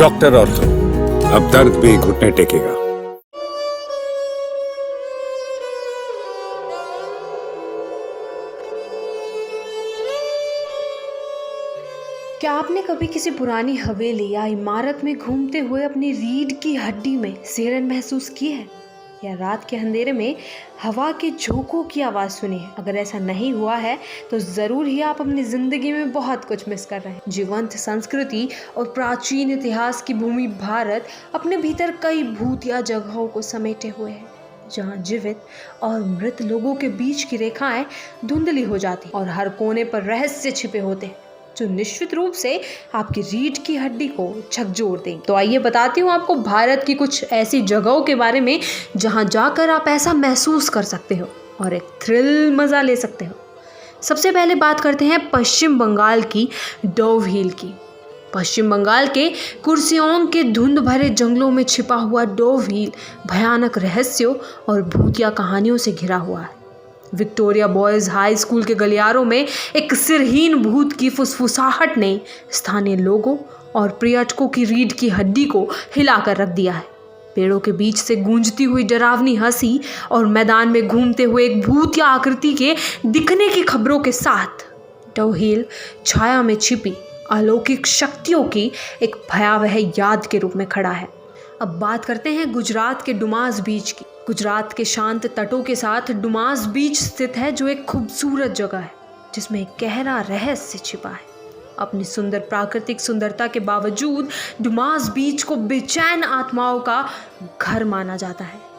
Doctor ortho, अब दर्द भी घुटने टेकेगा। क्या आपने कभी किसी पुरानी हवेली या इमारत में घूमते हुए अपनी रीढ़ की हड्डी में सिहरन महसूस की है, या रात के अंधेरे में हवा के झोंकों की आवाज़ सुनी है? अगर ऐसा नहीं हुआ है तो ज़रूर ही आप अपनी ज़िंदगी में बहुत कुछ मिस कर रहे हैं। जीवंत संस्कृति और प्राचीन इतिहास की भूमि भारत अपने भीतर कई भूतिया जगहों को समेटे हुए है, जहाँ जीवित और मृत लोगों के बीच की रेखाएं धुंधली हो जाती और हर कोने पर रहस्य छिपे होते हैं, जो निश्चित रूप से आपकी रीढ़ की हड्डी को झकझोर देंगे। तो आइए बताती हूँ आपको भारत की कुछ ऐसी जगहों के बारे में जहाँ जाकर आप ऐसा महसूस कर सकते हो और एक थ्रिल मज़ा ले सकते हो। सबसे पहले बात करते हैं पश्चिम बंगाल की डोव हिल की। पश्चिम बंगाल के कुर्सियोंग के धुंध भरे जंगलों में छिपा हुआ डोव हिल भयानक रहस्यों और भूतिया कहानियों से घिरा हुआ है। विक्टोरिया बॉयज़ हाई स्कूल के गलियारों में एक सिरहीन भूत की फुसफुसाहट ने स्थानीय लोगों और पर्यटकों की रीढ़ की हड्डी को हिलाकर रख दिया है। पेड़ों के बीच से गूंजती हुई डरावनी हंसी और मैदान में घूमते हुए एक भूतिया आकृति के दिखने की खबरों के साथ डोव हिल छाया में छिपी अलौकिक शक्तियों की एक भयावह याद के रूप में खड़ा है। अब बात करते हैं गुजरात के डुमास बीच की। गुजरात के शांत तटों के साथ डुमास बीच स्थित है, जो एक खूबसूरत जगह है जिसमें एक गहरा रहस्य छिपा है। अपनी सुंदर प्राकृतिक सुंदरता के बावजूद डुमास बीच को बेचैन आत्माओं का घर माना जाता है।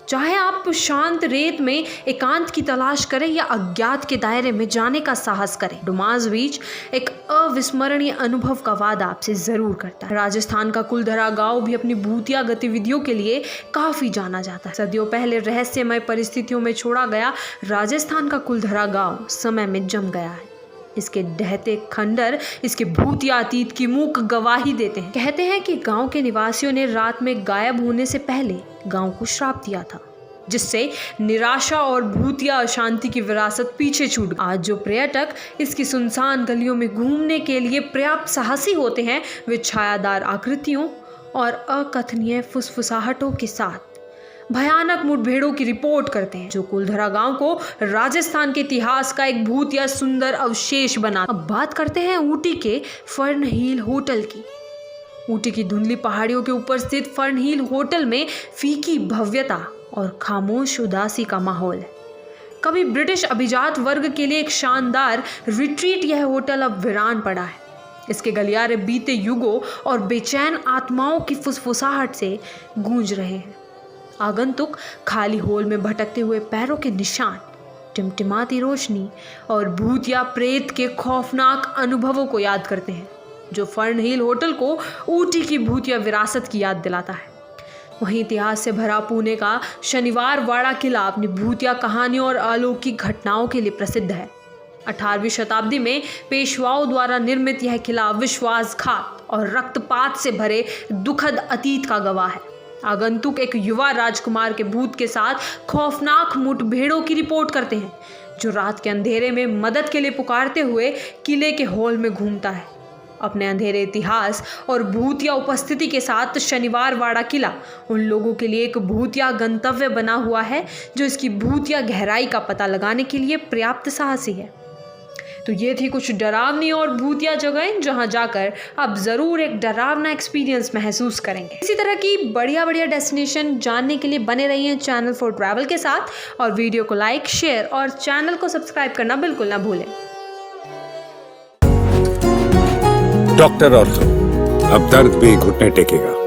चाहे आप शांत रेत में एकांत की तलाश करें या अज्ञात के दायरे में जाने का साहस करें, डुमास बीच एक अविस्मरणीय अनुभव का वादा आपसे जरूर करता है। राजस्थान का कुलधरा गांव भी अपनी भूतिया गतिविधियों के लिए काफी जाना जाता है। सदियों पहले रहस्यमय परिस्थितियों में छोड़ा गया राजस्थान का कुलधरा गांव समय में जम गया है। इसके ढहते खंडर इसके भूतिया अतीत की मूक गवाही देते हैं। कहते हैं कि गांव के निवासियों ने रात में गायब होने से पहले गांव को श्राप दिया था, जिससे निराशा और भूतिया अशांति की विरासत पीछे छूट गई। आज जो पर्यटक इसकी सुनसान गलियों में घूमने के लिए पर्याप्त साहसी होते हैं, वे छायादार आकृतियों और अकथनीय फुसफुसाहटों के साथ भयानक मुठभेड़ों की रिपोर्ट करते हैं, जो कुलधरा गांव को राजस्थान के इतिहास का एक भूतिया सुंदर अवशेष बना। अब बात करते हैं ऊटी के फर्न हिल होटल की। ऊटी की धुंधली पहाड़ियों के ऊपर स्थित फर्न हिल होटल में फीकी भव्यता और खामोश उदासी का माहौल है। कभी ब्रिटिश अभिजात वर्ग के लिए एक शानदार रिट्रीट, यह होटल अब वीरान पड़ा है। इसके गलियारे बीते युगों और बेचैन आत्माओं की फुसफुसाहट से गूंज रहे हैं। आगंतुक खाली हॉल में भटकते हुए पैरों के निशान, टिमटिमाती रोशनी और भूतिया प्रेत के खौफनाक अनुभवों को याद करते हैं, जो फर्न हिल होटल को ऊटी की भूतिया विरासत की याद दिलाता है। वहीं इतिहास से भरा पुणे का शनिवार वाड़ा किला अपनी भूतिया कहानियों और अलौकिक घटनाओं के लिए प्रसिद्ध है। 18वीं शताब्दी में पेशवाओं द्वारा निर्मित यह किला विश्वासघात और रक्तपात से भरे दुखद अतीत का गवाह है। आगंतुक एक युवा राजकुमार के भूत के साथ खौफनाक मुठभेड़ों की रिपोर्ट करते हैं, जो रात के अंधेरे में मदद के लिए पुकारते हुए किले के हॉल में घूमता है। अपने अंधेरे इतिहास और भूतिया उपस्थिति के साथ शनिवार वाड़ा किला उन लोगों के लिए एक भूतिया गंतव्य बना हुआ है, जो इसकी भूतिया गहराई का पता लगाने के लिए पर्याप्त साहसी है। तो ये थी कुछ डरावनी और भूतिया जगहें जहां जाकर आप ज़रूर एक डरावना एक्सपीरियंस महसूस करेंगे। इसी तरह की बढ़िया बढ़िया डेस्टिनेशन जानने के लिए बने रहिए चैनल फॉर ट्रैवल के साथ, और वीडियो को लाइक, शेयर और चैनल को सब्सक्राइब करना बिल्कुल ना भूलें। डॉक्टर ऑर्थो, अब दर्द भी घुटने टेकेगा।